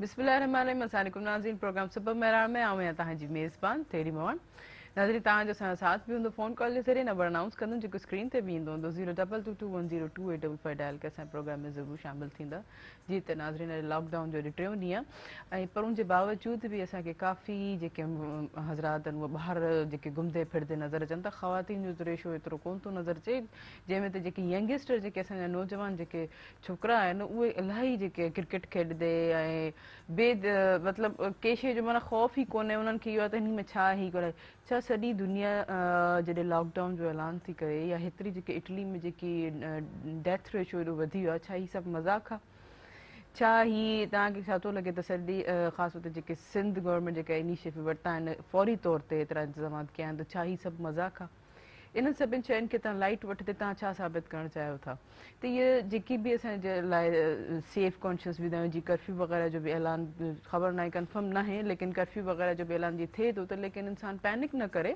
बिस्मिल्लाहिर्रहमानिर्रहीम। अस्सलाम वालेकुम नाज़रीन, प्रोग्राम सुबह मेहरान में आऊं तव्हांजी मेज़बान तेरी मोहन। नाज़रीन तव्हांजो असांजो साथ बि हूंदो फ़ोन कॉल जे ज़रिए। नंबर अनाउंस कंदुमि जेको स्क्रीन ते बि ईंदो हूंदो 02221022855 डायल के असांजे प्रोग्राम में ज़रूरु शामिल थींदा। जी त नाज़रीन अॼु लॉकडाउन जो अॼु टियों ॾींहुं आहे ऐं पर उन जे बावजूद बि असांखे काफ़ी जेके हज़रात आहिनि उहे ॿाहिरि जेके घुमंदे फिरंदे नज़र अचनि था। ख़वातीन जो रेशो एतिरो कोन थो नज़र अचे, जंहिंमें त जेके यंगस्टर जेके असांजा नौजवान जेके छोकिरा आहिनि उहे इलाही जेके क्रिकेट खेॾंदे ऐं मतिलबु के शइ जो माना ख़ौफ़ ई कोन्हे उन्हनि खे। इहो आहे त हिन में छा ई कोन्हे। छा सॼी दुनिया जॾहिं लॉकडाउन जो ऐलान थी करे या हेतिरी जेके इटली में जेकी डेथ रेशो एॾो वधी वियो आहे, छा हीअ सभु मज़ाक़ आहे? छा ही तव्हांखे छा थो लॻे त सॼी ख़ासि तौर ते जेके सिंध गवर्नमेंट जेका इनिशिएटिव वरिता आहिनि फौरी तौर ते एतिरा इंतज़ामात कया आहिनि, त छा ही सभु मज़ाक़ आहे? इन्हनि सभिनि शयुनि खे तव्हां लाइट वठंदे तव्हां छा साबित करणु चाहियो था? त इहे जेकी बि असांजे लाइ सेफ कॉन्शियस विधा आहियूं, जी कर्फ्यू वग़ैरह जो बि ऐलान ख़बर न आहे, कंफर्म न आहे, लेकिन कर्फ्यू वग़ैरह जो बि ऐलान जी थिए थो त लेकिन इंसान पैनिक न करे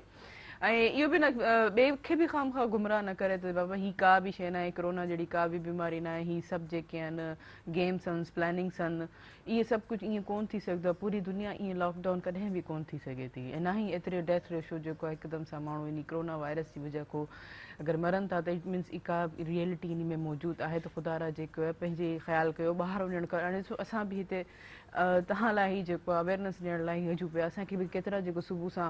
ऐं इहो बि न ॿिए खे बि ख़ामख़ा गुमराह न करे त बाबा हीअ का बि शइ न आहे, कोरोना जहिड़ी का बि बीमारी न आहे, हीअ सभु जेके आहिनि गेम्स आहिनि, प्लैनिंग्स आहिनि, इहे सभु कुझु ईअं कोन्ह थी सघंदो आहे। पूरी दुनिया ईअं लॉकडाउन कॾहिं बि कोन्ह थी सघे थी ऐं न ई एतिरे डेथ रेशो जेको आहे हिकदमि सां माण्हू इन कोरोना वायरस जी वजह खां अगरि मरनि था त इट मीन्स ई का रियलिटी इन में मौजूदु आहे। त ख़ुदा रा जेको आहे पंहिंजे ख़्यालु कयो, ॿाहिरि वञणु करणु। ॾिसो असां बि हिते तव्हां लाइ ई जेको आहे अवेयरनेस ॾियण लाइ ई हजूं पिया। असांखे बि केतिरा जेको सुबुह सां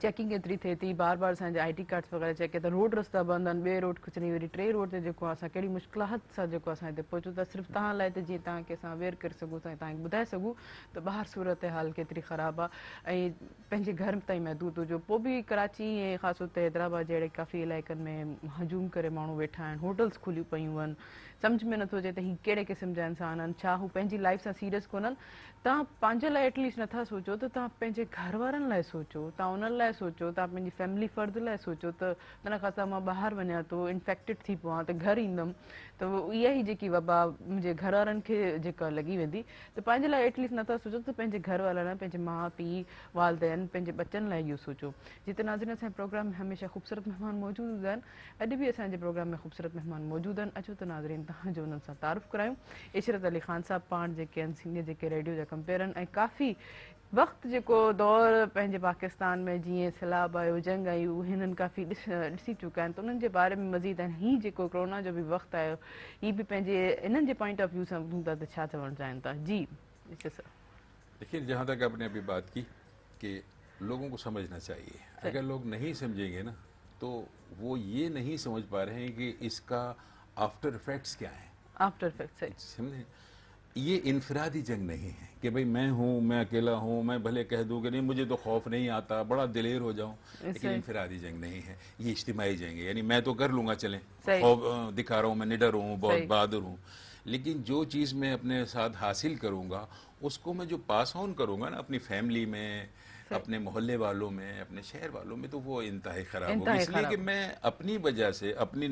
चेकिंग एतिरी थिए थी, बार बार असांजे आई.टी. कार्ड्स वग़ैरह चेक कनि था, रोड रस्ता बंदि आहिनि, ॿिए रोड खिचणी वरी टे रोड ते जेको आहे असां कहिड़ी मुश्किलात सां जेको असां हिते पहुचूं था। सिर्फ़ु तव्हां लाइ त जीअं तव्हांखे असां अवेयर करे सघूं था, तव्हांखे ॿुधाए सघूं त ॿाहिरि सूरत हाल केतिरी ख़राबु आहे ऐं पंहिंजे घर ताईं महदूद हुजो। पोइ बि कराची ऐं ख़ासि तौर ते हैदराबाद जहिड़े काफ़ी इलाइक़नि में हजूम करे माण्हू वेठा आहिनि, होटल्स खुलियूं पियूं आहिनि। सम्झ में नथो अचे त हीअ कहिड़े क़िस्म जा इंसान आहिनि, छा हू पंहिंजी लाइफ सां सीरियस कोन्हनि। तव्हां पंहिंजे लाइ एटलीस्ट नथा सोचो त तव्हां पंहिंजे घर वारनि लाइ सोचो, तव्हां उन्हनि लाइ सोचो, तव्हां पंहिंजी फैमिली फ़र्द लाइ सोचो त मन ख़ासि मां ॿाहिरि वञा थो, इन्फेक्टेड थी पवां त घर ईंदुमि त इहा ई जेकी वबा मुंहिंजे घर वारनि खे जेका लॻी वेंदी, त पंहिंजे लाइ एटलीस्ट नथा सोचो त पंहिंजे घर वारनि लाइ, पंहिंजे माउ पीउ वालदेन, पंहिंजे बचनि लाइ इहो सोचो। जिते नाज़रीन असांजे प्रोग्राम में हमेशह ख़ूबसूरत महिमान मौजूदु हूंदा आहिनि। अॼु बि असांजे प्रोग्राम में ख़ूबसूरत महिमान मौजूदु आहिनि। अचो त नाज़रीन तव्हांजो उन्हनि सां तारुफ़ करायूं। इशरत अली ख़ान साहब पाण जेके आहिनि सीनियर जेके रेडियो जा कंपेयर आहिनि ऐं काफ़ी वक़्तु जेको दौर पंहिंजे पाकिस्तान में जीअं सैलाब आयो, जंग आई, हिननि काफ़ी ॾिसी चुका आहिनि, त उन्हनि जे बारे में मज़ीद आहिनि। हीअ जेको कोरोना जो बि वक़्तु आयो, हीअ बि पंहिंजे इन्हनि जे पॉइंट ऑफ व्यू सां ॿुधूं था त छा चवणु चाहिनि था। जी देखिए, जहाँ तक आपने अभी बात की कि लोगों को समझना चाहिए, अगर लोग नहीं समझेंगे ना तो वो ये नहीं समझ पा रहे हैं कि इसका आफ्टर इफेक्ट्स क्या है। आफ्टर इफेक्ट समझे, ये इनफरादी जंग नहीं है कि भाई मैं हूँ, मैं अकेला हूँ, मैं भले कह दूँ कि नहीं मुझे तो खौफ नहीं आता, बड़ा दिलेर हो जाऊँ, लेकिन इनफरादी जंग नहीं है, ये इज्तिमाई जंग है। यानी मैं तो कर लूँगा, चलें, खौफ दिखा रहा हूँ, मैं निडर हूँ, बहुत बहादुर हूँ, लेकिन जो चीज़ मैं अपने साथ हासिल करूँगा उसको मैं जो पास ऑन करूँगा ना अपनी फैमिली में, अपने मोहल्ले वालों में, अपने शहर वालों में, तो वो इंतहाई ख़राब होगी। इसलिए कि मैं अपनी वजह से, अपनी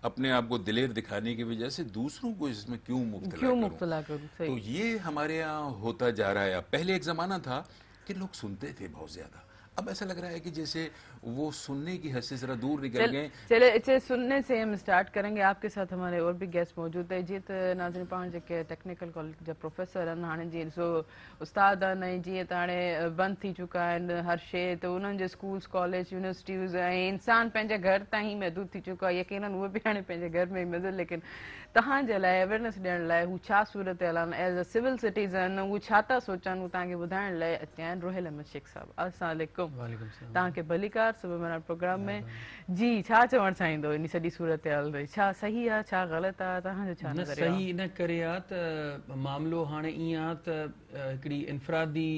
अपने आप को दिलेर दिखाने की वजह से दूसरों को इसमें क्यों मुब्तला करूं। तो ये हमारे यहाँ होता जा रहा है। पहले एक ज़माना था कि लोग सुनते थे बहुत ज़्यादा, अब ऐसा लग रहा है कि जैसे वो सुनने की हद से ज़रा दूर निकल गए। चले इसे सुनने से हम स्टार्ट करेंगे। आपके साथ हमारे और भी गेस्ट मौजूद है। जी तो नाज़रीन पाण जेके टेक्निकल कॉलेज जा प्रोफेसर आहिनि, हाणे जीअं ॾिसो उस्ताद आहिनि ऐं जीअं त हाणे बंदि थी चुका आहिनि हर शइ, त उन्हनि जे स्कूल्स कॉलेज यूनिवर्सिटीज़ ऐं इंसान पंहिंजे घर ताईं महदूद थी चुको आहे। यकीनन उहे बि हाणे पंहिंजे घर में ई महदूद, लेकिन तव्हांजे लाइ अवेयरनेस ॾियण लाइ हू छा सूरत हाल आहिनि एज़ अ सिविल सिटीज़न, उहे छा था सोचनि, हू तव्हांखे ॿुधाइण लाइ अचिया आहिनि रोहिल अहमद शेख साहब। अस्सलाम वालेकुम। तव्हांखे भलीकार सुबुह मना प्रोग्राम में। जी छा चवणु चाहींदो इन सॼी सूरत हाल, छा सही आहे, छा ग़लति आहे, तव्हांजो छा नज़रियो आहे? सही इन करे आहे त मामिलो हाणे ईअं आहे त हिकिड़ी इनफरादी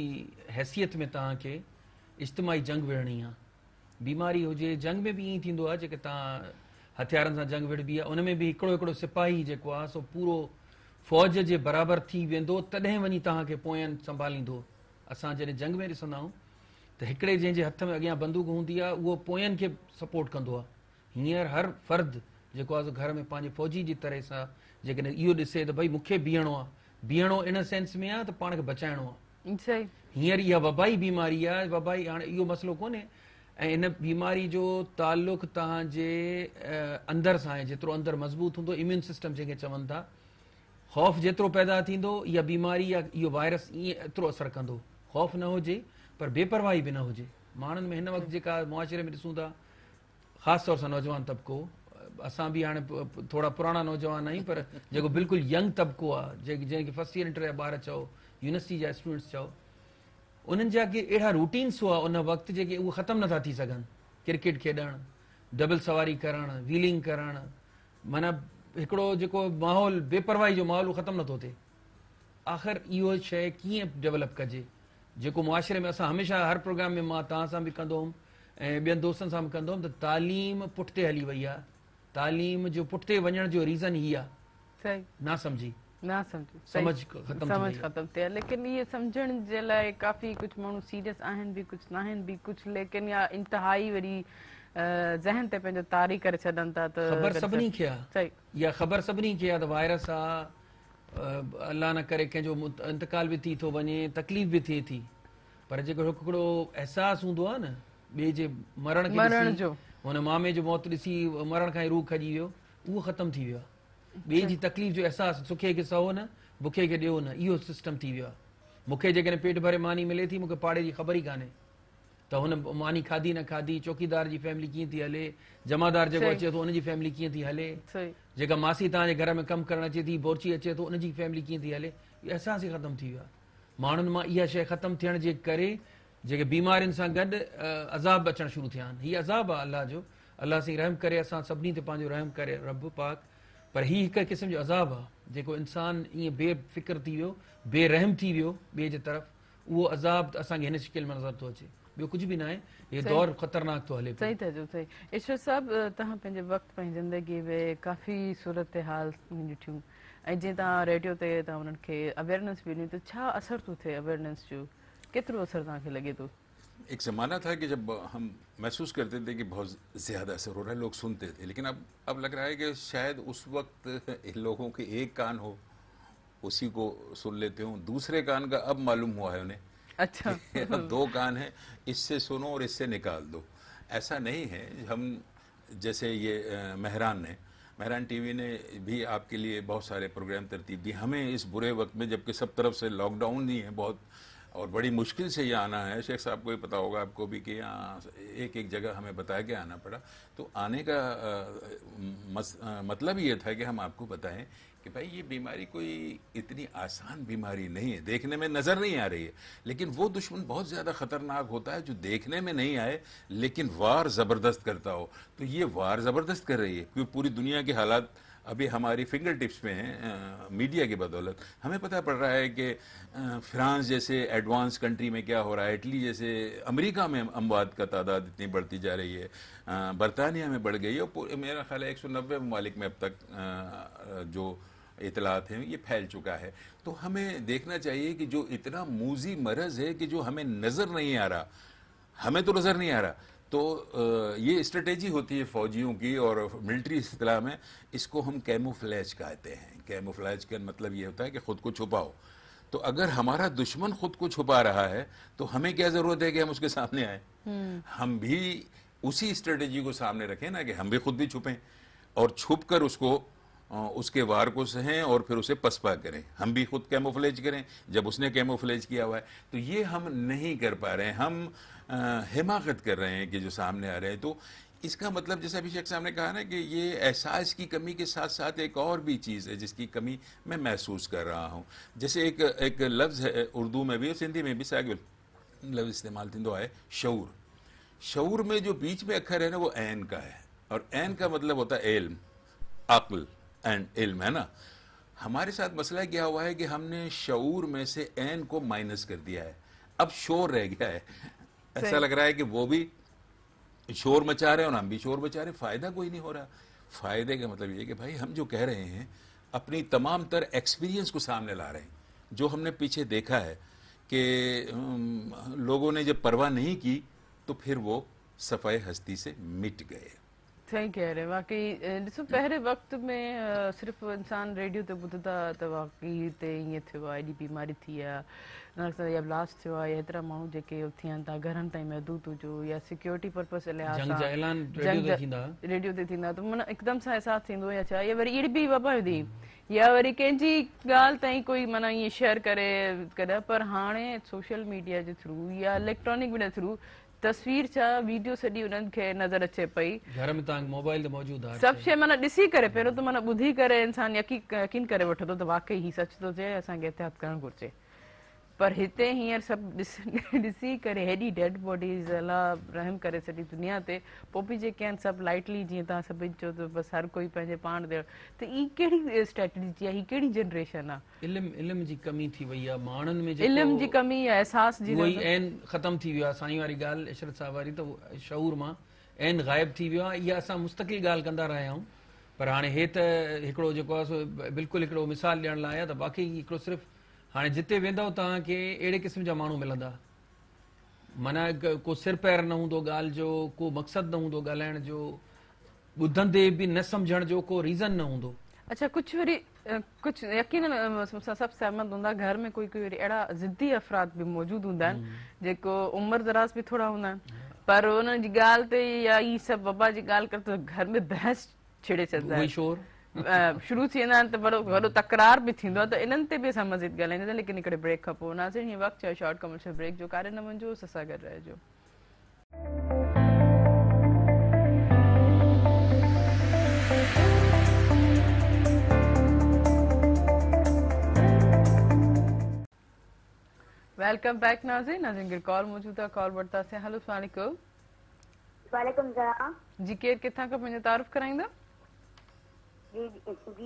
हैसियत में तव्हांखे इज्तिमाही जंग विढ़णी आहे। बीमारी हुजे, जंग में बि ईअं थींदो आहे, जेके तव्हां हथियारनि सां जंग विढ़बी आहे, उन में बि हिकिड़ो सिपाही जेको आहे सो पूरो फ़ौज जे बराबरि थी वेंदो, तॾहिं वञी तव्हांखे पोयनि संभालींदो। असां जॾहिं जंग में ॾिसंदा आहियूं त हिकिड़े जंहिंजे हथ में अॻियां बंदूक हूंदी आहे उहो पोयनि खे सपोर्ट कंदो आहे। हींअर हर फ़र्द जेको आहे घर में पंहिंजे फ़ौजी जी तरह सां जेकॾहिं इहो ॾिसे त भई मूंखे बीहणो आहे, बीहणो इन सेंस में आहे त पाण खे बचाइणो आहे। हींअर इहा वबाई बीमारी आहे, वबाई हाणे इहो मसइलो कोन्हे, ऐं इन बीमारी जो तालुक़ु तव्हांजे अंदरि सां आहे। जेतिरो अंदरि मज़बूत हूंदो, इम्यून सिस्टम जंहिंखे चवनि था, ख़ौफ़ जेतिरो पैदा थींदो इहा बीमारी या इहो वायरस ईअं एतिरो असरु कंदो। ख़ौफ़ न हुजे पर बेपरवाही बि न हुजे। माण्हुनि में हिन वक़्तु जेका मुआशिरे में ॾिसूं था, ख़ासि तौर सां नौजवान तबिको, असां बि हाणे थोरा पुराणा नौजवान आहियूं, पर जेको बिल्कुलु यंग तबिको आहे, जंहिंखे फर्स्ट ईयर इंटर जा ॿार चओ, यूनिवर्सिटी जा स्टूडेंट्स चओ, उन्हनि जा के अहिड़ा रूटीन्स हुआ उन वक़्तु जेके उहे ख़तमु नथा थी सघनि। क्रिकेट खेॾणु, डबल सवारी करणु, व्हीलिंग करणु, माना हिकिड़ो जेको माहौल बेपरवाही जो माहौल उहो ख़तमु नथो थिए। आख़िर इहो शइ कीअं डेवलप कजे, जेको मुआशिरे में असां हमेशह हर प्रोग्राम में मां तव्हां सां बि कंदो हुउमि ऐं ॿियनि दोस्तनि सां बि कंदो हुउमि, त तालीम पुठिते हली वई आहे। तालीम जो पुठिते वञण जो रीज़न हीअ आहे, सही ना सम्झी, ना समझ समझ ख़तमु थी समझ वई आहे। ख़त्म थिया। लेकिन ये समझण जे लाइ काफ़ी कुछ माण्हू सीरियस आहिनि बि, कुछ न आहिनि बि, कुछ लेकिन या इंतहाई वरी ज़हन ते पंहिंजो तारी करे छॾनि था। त ख़बर सभिनी खे आहे, सही इहा ख़बर सभिनी खे आहे त वायरस आहे, अलाह न करे कंहिंजो इंतकाल बि थी थो वञे, तकलीफ़ बि थिए थी, पर जेको हिकिड़ो अहसासु हूंदो आहे न ॿिए जे मरण खे मरण ॾिसी, जो। हुन मामे जो मौत ॾिसी मरण खां ई रूह खॼी वियो, उहो ख़तमु थी वियो आहे। ॿिए जी तकलीफ़ जो अहसासु, सुखे खे सहो न, बुखे खे ॾियो न, इहो सिस्टम थी वियो आहे। मूंखे जेकॾहिं पेट भरे मानी मिले थी, मूंखे पाड़े जी ख़बर ई कान्हे त हुन मानी खाधी न खाधी, चौकीदार जी फैमिली कीअं थी हले, जमादार जेको सही। अचे थो उनजी फैमिली कीअं थी हले, सही जेका मासी तव्हांजे घर में कमु करणु अचे थी, बोरची अचे थो, उनजी फैमिली कीअं थी हले, इहो अहसासु ई ख़तमु थी वियो आहे। माण्हुनि मां इहा शइ ख़तमु थियण जे करे जेके बीमारियुनि सां गॾु अज़ाब अचणु शुरू थिया आहिनि। हीअ अज़ाब आहे अलाह जो, अलाह साईं रहम करे, असां सभिनी ते पंहिंजो रहम करे रब पाक, पर हीअ हिकु क़िस्म जो अज़ाब आहे जेको इंसानु ईअं बेफ़िक्र थी वियो, बेरहम थी वियो ॿिए जे तरफ़, उहो अज़ाब असांखे हिन शिकिल में नज़र थो अचे, ॿियो कुझु बि न आहे। हीअ दौर ख़तरनाक थो हले पियो। सही था चओ, सही। ईश्वर साहब, तव्हां पंहिंजे वक़्तु पंहिंजी ज़िंदगी में काफ़ी सूरत हाल ॾिठियूं, ऐं जीअं तव्हां रेडियो ते तव्हां उन्हनि खे अवेयरनेस बि ॾिनी, त छा असरु थो थिए अवेयरनेस जो, केतिरो असरु तव्हांखे लॻे थो? एक ज़माना था कि जब हम महसूस करते थे कि बहुत ज़्यादा असर हो रहा है, लोग सुनते थे, लेकिन अब लग रहा है कि शायद उस वक्त इन लोगों के एक कान हो, उसी को सुन लेते हो, दूसरे कान का अब मालूम हुआ है उन्हें अच्छा कि अब दो कान है, इससे सुनो और इससे निकाल दो। ऐसा नहीं है। हम जैसे ये मेहरान टीवी ने भी आपके लिए बहुत सारे प्रोग्राम तरतीब दिए, हमें इस बुरे वक्त में, जबकि सब तरफ से लॉकडाउन ही है बहुत, और बड़ी मुश्किल से ये आना है। शेख साहब को ही पता होगा, आपको भी, कि यहाँ एक एक जगह हमें बता के आना पड़ा। तो आने का मतलब ये था कि हम आपको बताएं कि भाई ये बीमारी कोई इतनी आसान बीमारी नहीं है, देखने में नज़र नहीं आ रही है, लेकिन वो दुश्मन बहुत ज़्यादा ख़तरनाक होता है जो देखने में नहीं आए लेकिन वार ज़बरदस्त करता हो। तो ये वार ज़बरदस्त कर रही है, क्योंकि पूरी दुनिया के हालात अभी हमारी फिंगर टिप्स पे हैं। मीडिया की बदौलत हमें पता पड़ रहा है कि फ्रांस जैसे एडवांस कंट्री में क्या हो रहा है, इटली जैसे, अमेरिका में अमवात का तादाद इतनी बढ़ती जा रही है, बरतानिया में बढ़ गई है, और मेरा ख्याल है 190 ममालिक में अब तक जो इतलात हैं ये फैल चुका है। तो हमें देखना चाहिए कि जो इतना मूजी मरज़ है कि जो हमें नज़र नहीं आ रहा, हमें तो नज़र नहीं आ रहा, तो ये स्ट्रेटेजी होती है फौजियों की और मिलिट्री इस्तिलाह में इसको हम कैमोफ्लेज कहते हैं। कैमोफ्लेज का मतलब ये होता है कि खुद को छुपाओ। तो अगर हमारा दुश्मन खुद को छुपा रहा है तो हमें क्या ज़रूरत है कि हम उसके सामने आए, हम भी उसी स्ट्रेटेजी को सामने रखें ना, कि हम भी खुद भी छुपें और छुप कर उसके वार को सहें और फिर उसे पसपा करें, हम भी खुद कैमोफ्लेज करें जब उसने कैमोफ्लेज किया हुआ है। तो ये हम नहीं कर पा रहे हैं, हम हिमाकत कर रहे हैं कि जो सामने आ रहे हैं। तो इसका मतलब, जैसे अभी शेख साहब ने कहा ना, कि ये एहसास की कमी के साथ साथ एक और भी चीज़ है जिसकी कमी मैं महसूस कर रहा हूँ। जैसे एक लफ्ज़ है उर्दू में भी और सिंधी में भी सागिल लफ्ज़ इस्तेमाल थींदो आहे, शऊर। शऊर में जो बीच में अखर है ना, वो ऐन का है, और ऐन का मतलब होता है इल्म, अक्ल एंड इल्म, है ना। हमारे साथ मसला क्या हुआ है कि हमने शऊर में से ऐन को माइनस कर दिया है, अब शोर रह गया है। ऐसा लग रहा है कि वो भी शोर मचा रहे हैं और हम भी शोर मचा रहे हैं, फ़ायदा कोई नहीं हो रहा। फ़ायदे का मतलब ये कि भाई हम जो कह रहे हैं अपनी तमाम तर एक्सपीरियंस को सामने ला रहे हैं, जो हमने पीछे देखा है कि लोगों ने जब परवाह नहीं की तो फिर वो सफ़ाए हस्ती से मिट गए। सही कह रहे वाकई ॾिसो पहिरें वक़्त में सिर्फ़ु इंसान रेडियो ते ॿुधंदा त वाकई हिते ईअं थियो आहे, एॾी बीमारी थी आहे या ब्लास्ट थियो आहे, या हेतिरा माण्हू जेके थियनि था घरनि ताईं महदूद हुजो या सिक्योरिटी पर्पस लिहाज़ जंग सां जा ऐलान रेडियो ते थींदा। रेडियो ते थींदा त माना हिकदमि सां अहसासु थींदो या छा, या वरी अहिड़ी बि वबा हूंदी या वरी कंहिंजी ॻाल्हि ताईं कोई माना ईअं शेयर करे कॾहिं, पर हाणे सोशल मीडिया जे थ्रू या इलेक्ट्रॉनिक मीडिया थ्रू तस्वीर छा वीडियो सॼी उन्हनि खे नज़र अचे पई, घर में तव्हांखे मोबाइल ते मौजूदु आहे सभु शइ माना ॾिसी करे पहिरियों त माना ॿुधी करे इंसान यकीन करे वठंदो त वाकई ही सच थो चए, असांखे एहतियात करणु घुरिजे। पर हिते हींअर सभु ॾिसी करे हेॾी डेड बॉडीज़ अलाह रहम करे सॼी दुनिया ते, पोइ बि जेके आहिनि सभु लाइटली जीअं तव्हां सभिनी चओ त बसि हर कोई पंहिंजे पाण ते, त ई कहिड़ी स्ट्रेटजी आहे, ही कहिड़ी जनरेशन आहे? इल्म जी कमी थी वई आहे माण्हुनि में, इल्म जी कमी या एहसास जी उहो ई ऐन ख़तम थी वियो आहे। साईं वारी ॻाल्हि इशरत साहब वारी, त शऊर मां ऐन ग़ाइब थी वियो आहे। इहा असां मुस्तक़िल ॻाल्हि कंदा रहिया आहियूं, पर हाणे हे त हिकिड़ो जेको आहे सो बिल्कुलु हिकिड़ो मिसाल ॾियण लाइ आहे त बाक़ी हिकिड़ो सिर्फ़ु हाणे जिते वेंदव तव्हांखे अहिड़े क़िस्म जा माण्हू मिलंदा, माना को सिर पैर न हूंदो ॻाल्हि जो, को मक़सदु न हूंदो ॻाल्हाइण जो, ॿुधंदे बि न सम्झण जो को रीज़न न हूंदो। अच्छा कुछ वरी कुछ यकीनन सभु सहमत हूंदा, घर में कोई वरी अहिड़ा ज़िद्दी अफ़राद बि मौजूदु हूंदा आहिनि जेको उमिरि दराज़ बि थोरा हूंदा आहिनि, पर उन्हनि जी ॻाल्हि ते या ई सभु वबा जी ॻाल्हि कर त घर में बहस छिड़े छॾंदा आहिनि, शोर शुरू थी वेंदा आहिनि त वॾो तकरार बि थींदो आहे, त इन्हनि ते बि असां मज़ीद ॻाल्हाईंदा, लेकिन हिकिड़े ब्रेक खां पोइ नाज़रीन हीअ वक़्तु आहे शॉर्ट कमर्शियल ब्रेक जो, कारे न वञिजो, असां गॾु रहिजो। वेलकम बैक नाज़रीन, नाज़रीन की कॉल मौजूद है, कॉल वठता से। हेलो अस्सलाम वालेकुम। वालेकुम सलाम जी केर किथां खां पंहिंजो तारुफ़ कराईंदा? जी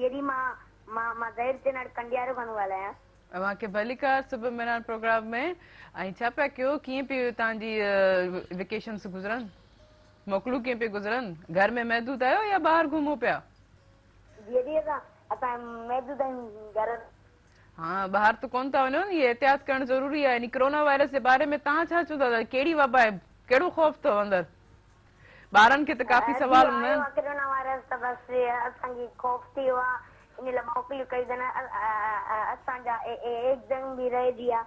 जी मां ज़हीर ते नड़ कंडियारो खां ॻाल्हायां। अवांखे भलीकार सुबह मेरान प्रोग्राम में ऐं छा पिया कयो, कीअं पियो तव्हांजी वेकेशन्स गुज़रनि, मोकलूं कीअं पियो गुज़रनि, घर में महदूद आहियो या ॿाहिरि घुमो पिया? जी असां महदूद आहियूं घर। हाँ ॿाहिरि त कोन था वञो, ये एहतियात करणु ज़रूरी आहे। कोरोना वायरस जे बारे में तव्हां छा चवंदा, कहिड़ी वबा आहे, कहिड़ो ख़ौफ़ अथव अंदरि? ॿारनि खे त काफ़ी सवाल हूंदा आहिनि। कोरोना वायरस त बसि असांखे ख़ौफ़ थी वियो आहे, इन लाइ मोकिलियूं कई असांजा एग्ज़ाम बि रहिजी आहे।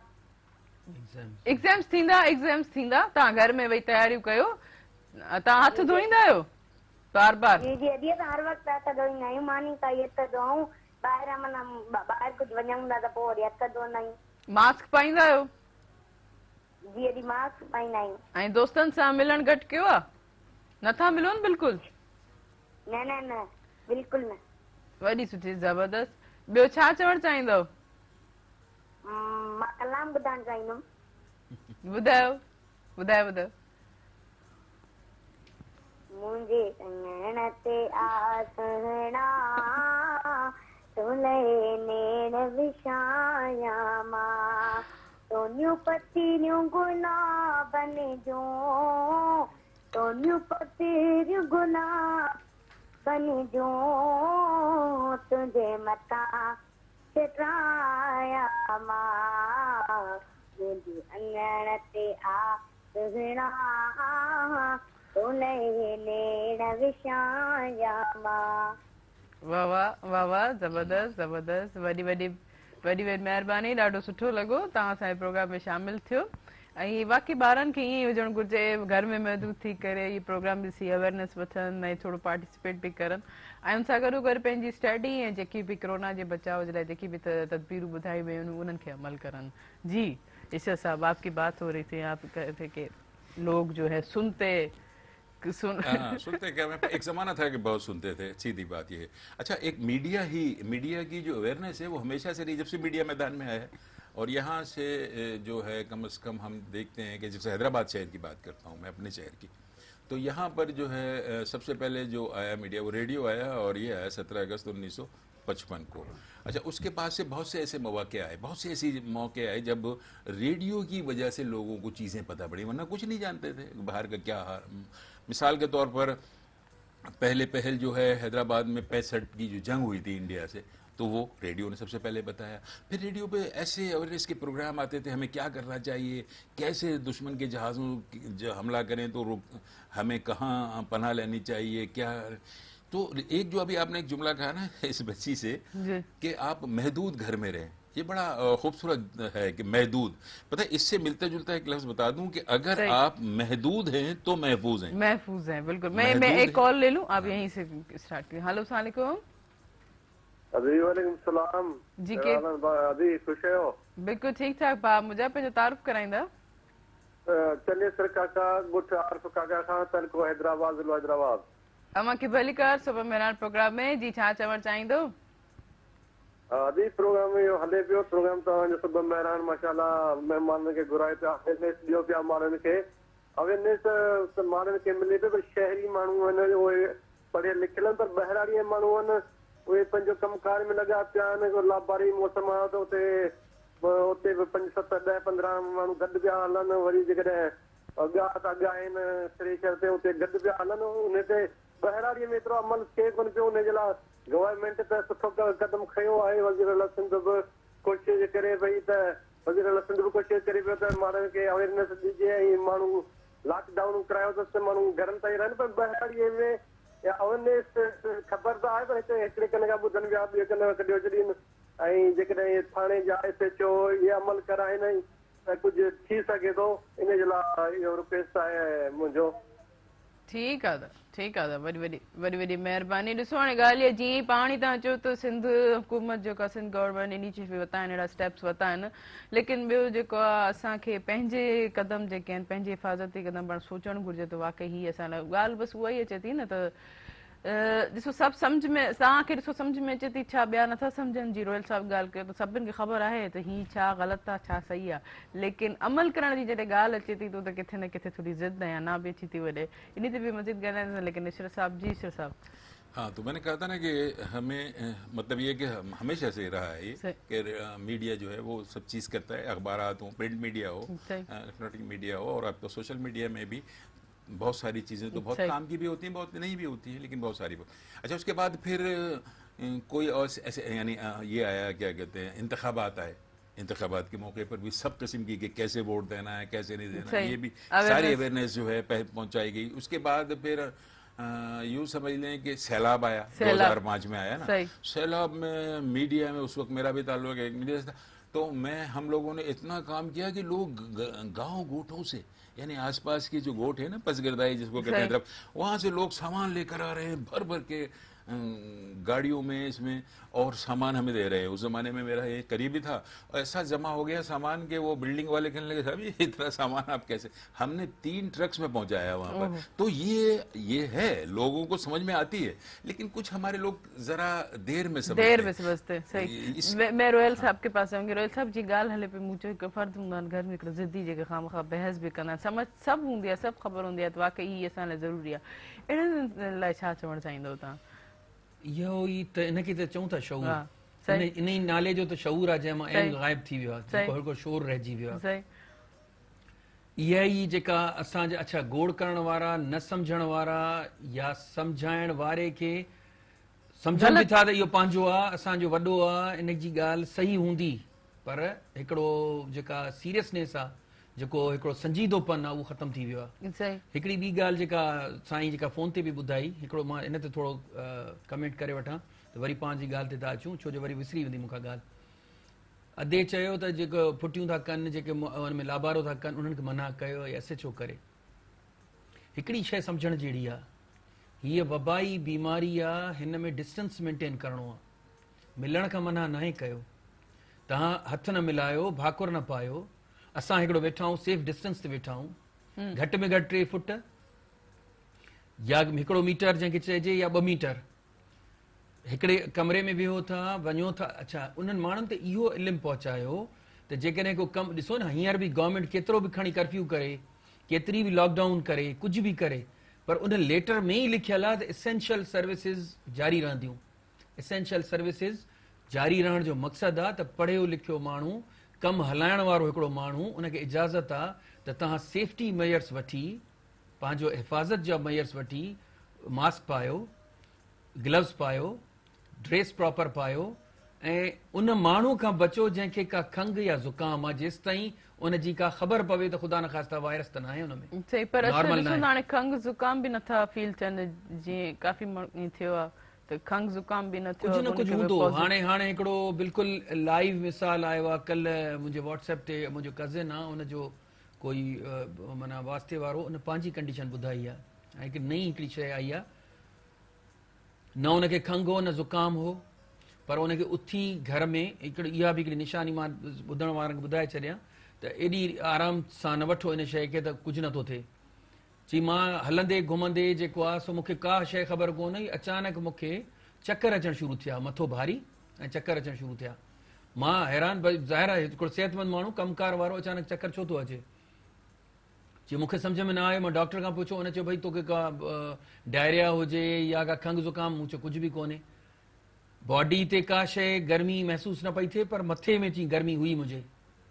एग्ज़ाम्स थींदा, तव्हां घर में वेही तयारियूं कयो, तव्हां हथ धोईंदा आहियो बार बार? जी जी अॼु त हर वक़्तु हथ धोईंदा आहियूं, मानी काई हथ धोऊं, ॿाहिरां माना ॿाहिरि कुझु वञूं था त पोइ वरी हथ धोईंदा आहियूं। मास्क पाईंदा आहियो? जी अॼु मास्क पाईंदा आहियूं। ऐं दोस्तनि सां मिलणु घटि कयो आहे? नथा मिलो न बिल्कुलु? न बिल्कुलु न। वॾी सुठी, ज़बरदस्त। ॿियो छा चवणु चाहींदव? मां कलाम ॿुधाइणु चाहींदुमि। ॿुधायो। मुंहिंजे अङण ते आसणा तुले नेण विछाया मां, तोनियूं पतीरियूं गुलाबन जो, तोनियूं पतीरियूं गुलाबन जो, तुंहिंजे मथां छिटाया मां, मुंहिंजे अङण ते आसणा वाह वाह, ज़बरदस्त, वॾी महिरबानी, ॾाढो सुठो लॻो तव्हां असांजे प्रोग्राम में शामिल थियो। ऐं बाक़ी ॿारनि खे ईअं ई हुजणु घुरिजे, घर में महदूद थी करे इहे प्रोग्राम ॾिसी अवेयरनेस वठनि ऐं थोरो पार्टिसिपेट बि करनि, ऐं उन सां गॾो गॾु पंहिंजी स्टडी ऐं जेकी बि कोरोना जे बचाव जे लाइ जेकी बि तदबीरूं ॿुधाई वयूं आहिनि उन्हनि खे अमल करनि। जी ईशर साहब, आपकी बात हो रही थी, आप कह रहे थे कि लोग जो है सुनते क्या, एक ज़माना था कि बहुत सुनते थे, सीधी बात ये है। अच्छा, एक मीडिया की जो अवेयरनेस है वो हमेशा से रही, जब से मीडिया मैदान में आया है, और यहाँ से जो है कम से कम हम देखते हैं कि जैसे हैदराबाद शहर की बात करता हूँ मैं, अपने शहर की, तो यहाँ पर जो है सबसे पहले जो आया मीडिया वो रेडियो आया, और ये आया 17 अगस्त 1955 को। अच्छा, उसके बाद से बहुत से ऐसे मौके आए, बहुत से ऐसे मौके आए जब रेडियो की वजह से लोगों को चीज़ें पता पड़ी, वरना कुछ नहीं जानते थे बाहर का क्या हाल। मिसाल के तौर पर पहल जो है हैदराबाद में 65 की जो जंग हुई थी इंडिया से, تو وہ ریڈیو نے سب سے پہلے بتایا. پھر ریڈیو پہ ایسے اویئرنیس کے پروگرام آتے تھے, ہمیں کیا کرنا چاہیے, کیسے دشمن کے جہازوں جو حملہ کریں تو ہمیں کہاں پناہ لینی چاہیے, کیا. تو ایک جو ابھی آپ نے ایک جملہ کہا نا اس بچی سے کہ آپ محدود گھر میں رہیں, یہ بڑا خوبصورت ہے کہ محدود. پتہ ہے اس سے ملتا جلتا ایک لفظ بتا دوں کہ اگر آپ محدود ہیں تو محفوظ ہیں. محفوظ ہیں, بالکل. میں ایک کال لے لوں, آپ یہیں سے اسٹارٹ کریں. ہلو, السلام علیکم. ابھی وعلیکم السلام. جی ابھی خوش ہے ہو؟ بالکل ٹھیک ٹھاک. باپ مجھے پہ جو تعارف کرائیں. چلیے سر کاکا گٹ عارف کاکا خان تلکو حیدرآباد ضلع حیدرآباد. اما کی بھلی کار صبح میران پروگرام میں جی چھا چوڑ چاہیں دو. ابھی پروگرام میں ہلے پیو پروگرام تو صبح میران ماشاءاللہ مہمان کے گھرائے پیا اویئرنیس ڈیو پیا مانن کے اویئرنیس مانن کے ملے پہ. پر شہری مانو ہیں وہ پڑھے لکھل پر بہراڑی مانو ہیں وہ پنجو کم کار میں لگا پیا لاباری موسم آ تو اتنے 5 7 10 15 مانو گڈ پیا ہلن. وری جڏهن اگا اگا آهن سريشر تے اتنے گڈ پیا ہلن ان تے بہراڑی میں ایترو عمل ٿئے کون پيو. ان جي لاءِ گورنمنٹ ته سٺو قدم کھيو آهي. وزير اعظم سندھ به کوشش ڪري پئي ته وزير اعظم سندھ به کوشش ڪري پيو ته ماڻهن کي اويرنيس ڏجي ۽ ماڻهو لاڪ ڊاؤن کرايو ته ماڻهو گھرن ته رهن. پر بهراڑي ۾ اويرنيس خبر تو آهي پر هڪڙي کن کان ٻڌن پيا ٻئي کن کڏيو ڇڏين ۽ جيڪڏهن ٿاڻي جا SHO یہ عمل کرائن ته ڪجهه ٿي سگهي ٿو. ان جي لاءِ اهو رڪويسٽ آهي منهنجو. ٹھیک ہے ٹھیک ہے. وڈی وڈی مہربانی. ॾिसो हाणे ॻाल्हि इहा जीअं पाणी तव्हां चओ त सिंध हुकूमत जेका सिंध गवर्नमेंट इनिशिएटिव वरिता आहिनि, अहिड़ा स्टेप्स वरिता आहिनि. लेकिन ॿियो जेको आहे असांखे पंहिंजे क़दम जेके आहिनि पंहिंजे हिफ़ाज़ती क़दम पाण सोचणु घुरिजे. त वाक़ई हीअ असां लाइ ॻाल्हि बसि उहा ई अचे थी न त ॾिसो सभु सम्झ में तव्हांखे ॾिसो सम्झ में अचे थी छा ॿिया नथा सम्झनि. जी रोयल साहिबु ॻाल्हि कयो त सभिनि खे ख़बर आहे त हीअ छा ग़लति आहे छा सही आहे. लेकिन अमल करण जी जॾहिं ॻाल्हि अचे थी त किथे न किथे थोड़ी ज़िद या ना बि अची थी वञे. इन ते बि मज़ीद ॻाल्हाईंदा. लेकिन इशर साहब जी इशर साहब ہاں تو میں نے کہا تھا نا کہ ہمیں مطلب یہ کہ ہمیشہ سے رہا ہے یہ کہ میڈیا جو ہے وہ سب چیز کرتا ہے. اخبارات ہوں, پرنٹ میڈیا ہو, الیکٹرانک میڈیا ہو, اور اب تو سوشل میڈیا میں بھی بہت ساری چیزیں تو بہت کام کی بھی ہوتی ہیں, بہت نہیں بھی ہوتی ہیں, لیکن بہت ساری. اچھا اس کے بعد پھر کوئی اور ایسے یعنی یہ آیا کیا کہتے ہیں انتخابات آئے. انتخابات کے موقع پر بھی سب قسم کی کہ کیسے ووٹ دینا ہے کیسے نہیں دینا ہے, یہ بھی ساری اویئرنیس جو ہے پہنچائی گئی. اس کے بعد پھر یوں سمجھ لیں کہ سیلاب آیا 2005 میں آیا نا. سیلاب میں میڈیا میں اس وقت میرا بھی تعلق ہے میڈیا سے تھا. تو ہم لوگوں نے اتنا کام کیا کہ لوگ گاؤں گوٹھوں سے یعنی آس پاس کی جو گوٹ ہے نا پسگردائی جس کو کہتے ہیں طرف, وہاں سے لوگ سامان لے کر آ رہے ہیں بھر بھر کے گاڑیوں میں اس میں, اور سامان ہمیں دے رہے ہیں. اس زمانے میں میرا یہ قریبی تھا, ایسا جمع ہو گیا سامان کہ وہ بلڈنگ والے کہنے لگے صاحب یہ اتنا سامان آپ کیسے. ہم نے 3 ٹرکس میں پہنچایا وہاں پر. تو یہ ہے لوگوں کو سمجھ میں آتی ہے, لیکن کچھ ہمارے لوگ ذرا دیر میں سمجھتے. صحیح. میں روयल صاحب کے پاس آؤں گی. روयल صاحب جی ॻाल्हि हले पई. मूं चयो हिकु फर्द हूंदा आहिनि घर में हिकिड़ो ज़िदी जेके खामखा बहस बि कंदा आहिनि. सम्झ सभु हूंदी आहे, सभु ख़बर हूंदी आहे त वाक़ई हीअ असां लाइ ज़रूरी आहे. अहिड़नि लाइ छा चवणु चाहींदव तव्हां? इहो ई त इनखे त चऊं था शऊर. इन ई नाले जो त शऊर आहे जंहिं मां ऐन ग़ाइब थी वियो आहे, जेको हिकिड़ो शोर रहिजी वियो आहे. इहा ई जेका असांजा अच्छा गोड़ करण वारा, न सम्झण वारा या सम्झाइण वारे खे सम्झनि बि था त इहो पंहिंजो आहे, असांजो वॾो आहे, इन जी ॻाल्हि सही हूंदी. पर हिकिड़ो जेका सीरियसनेस आहे, जेको हिकिड़ो संजीदोपन आहे, उहो ख़तमु थी वियो आहे. हिकिड़ी ॿी ॻाल्हि जेका साईं जेका फ़ोन ते बि ॿुधाई, हिकिड़ो मां इन ते थोरो कमेंट करे वठां त वरी पंहिंजी ॻाल्हि ते था अचूं, छो जो वरी विसरी वेंदी मूंखां ॻाल्हि. अधे चयो त जेको फुटियूं था कनि, जेके हुन में लाबारो था कनि, उन्हनि खे मना कयो या SHO करे. हिकिड़ी शइ सम्झण जहिड़ी आहे, हीअ वबाई बीमारी आहे, हिन में डिस्टेंस मेंटेन करिणो आहे. मिलण खां मना न कयो. तव्हां हथ न मिलायो, भाकुर न पायो. असां हिकिड़ो वेठा आहियूं, सेफ डिस्टेंस ते वेठा आहियूं, घटि में घटि 3 फुट या 1 मीटर जंहिंखे चइजे, या 2 मीटर. हिकिड़े कमरे में वेहो था, वञो था. अच्छा, उन्हनि माण्हुनि ते इहो इल्मु पहुचायो त जेकॾहिं को कमु ॾिसो न, हींअर बि गवर्नमेंट केतिरो बि खणी कर्फ्यू करे, केतिरी बि लॉकडाउन करे, कुझु बि करे, पर उन लेटर में ई लिखियलु आहे त एसेंशियल सर्विसिस जारी रहंदियूं. एसेंशियल सर्विसिस जारी रहण जो मक़सदु आहे त पढ़ियो लिखियो माण्हू, कमु हलाइण वारो हिकिड़ो माण्हू, उनखे इजाज़त आहे त तव्हां सेफ्टी मेयर्स वठी, पंहिंजो हिफ़ाज़त जा मेयर्स वठी, मास्क पायो, ग्लव्स पायो, ड्रेस प्रॉपर पायो, ऐं उन माण्हू खां बचो जंहिंखे का खंघि या ज़ुकाम आहे, जेसि ताईं उनजी का ख़बर पवे त ख़ुदा न ख़ास्ता वायरस त न आहे हुन में। सही, पर असां Normal ॾिसूं न था आहे। हाणे खंघि ज़ुकाम बि नथा फील थियनि, जीअं काफ़ी ईअं थियो आहे त खंघि ज़ुकाम बि न थियो कुझु आहे, न उनखे कुझु बि हूंदो। positive- हाणे हिकिड़ो बिल्कुलु लाइव मिसाल आयो आहे, कल्ह मुंहिंजे व्हाट्सएप ते मुंहिंजो कज़िन आहे, उनजो कोई माना वास्ते वारो, उन पंहिंजी कंडीशन ॿुधाई आहे ऐं हिकु नई हिकिड़ी शइ आई आहे, न उनखे खंघि हो न ज़ुकाम हो, पर उनखे उथी घर में हिकिड़ी इहा बि हिकिड़ी निशानी मां ॿुधण वारनि खे ॿुधाए छॾियां त एॾी आराम सां न वठो इन शइ खे त कुझु नथो थिए। चई मां हलंदे घुमंदे जेको आहे सो मूंखे का शइ ख़बर कोन हुई, अचानक मूंखे चक्कर अचणु शुरू थिया, मथो भारी ऐं चक्कर अचणु शुरू थिया। मां हैरान, भई ज़ाहिर आहे हिकिड़ो सिहतमंद माण्हू कमकार वारो अचानक चक्कर छो थो अचे। चई मूंखे सम्झ में न आयो, मां डॉक्टर खां पुछो, हुन चयो भई तोखे का डायरिया हुजे या का खंघि ज़ुकाम, मूं चयो कुझु बि कोन्हे। बॉडी ते का शइ गर्मी महसूस न पई थिए, पर मथे में चई गर्मी हुई, मुंहिंजे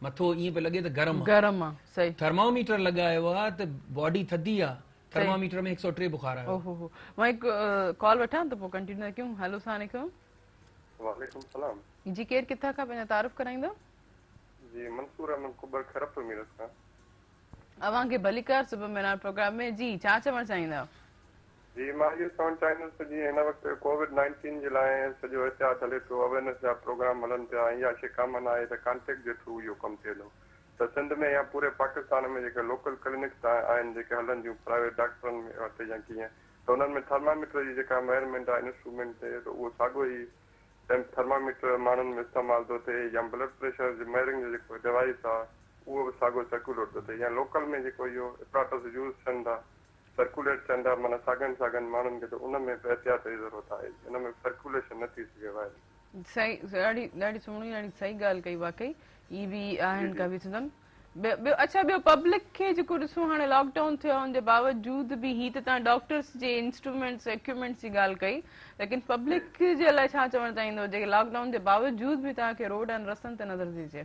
मथो ईअं पियो लॻे त गरम आहे। गरम आहे, सही। थर्मामीटर लॻायो आहे त बॉडी थधी आहे, थर्मामीटर में 103 बुखार आयो। ओहो, मां हिकु कॉल वठां त पोइ कंटिन्यू था कयूं। हेलो, अस्सलाम वालेकुम। वालेकुम सलाम जी, केरु किथां खां पंहिंजा तारुफ़ कराईंदो? जी मंसूर अहमद कुबर खरपुर मीरत खां। अव्हांखे भलीकार सुबह मेरा प्रोग्राम में जी छा चवणु चाहींदा? जी मां इहो चवणु चाहींदुसि त जीअं हिन वक़्तु कोविड-19 जे लाइ सॼो एहतियात हले पियो, अवेयरनेस जा प्रोग्राम हलनि पिया, इहा शइ कॉमन आहे त कॉन्टेक्ट जे थ्रू इहो कमु थिए थो। त सिंध में या पूरे पाकिस्तान में जेके लोकल क्लिनिक्स आहिनि जेके हलनि थियूं प्राइवेट डॉक्टरनि में वटि या कीअं, त उन्हनि में थर्मामीटर जी जेका मेजरमेंट आहे इंस्ट्रूमेंट थिए त उहो साॻियो ई थर्मामीटर माण्हुनि में इस्तेमालु थो थिए, या ब्लड प्रेशर जे मेजरिंग जो जेको डिवाइस आहे उहो बि साॻियो सर्कुलेट थो थिए, या लोकल में जेको इहो एपराटस यूज़ थियनि था सर्कुलेट थियनि था माना साॻनि माण्हुनि खे, त उन में बि एहतियात जी ज़रूरत आहे, इन में सर्कुलेशन न थी सघे वायरस। सही, ॾाढी सुहिणी, ॾाढी सही ॻाल्हि कई वाकई। ई बि आहिनि का बि चवंदमि ॿियो। अच्छा, ॿियो पब्लिक खे जेको ॾिसूं हाणे लॉकडाउन थियो आहे, हुनजे बावजूद बि ही त तव्हां डॉक्टर्स जे इंस्ट्रूमेंट्स इक्विपमेंट्स जी ॻाल्हि कई, लेकिन पब्लिक जे लाइ छा चवणु चाहींदो जेके लॉकडाउन जे बावजूद बि तव्हांखे रोड ऐं रस्तनि ते नज़र थी अचे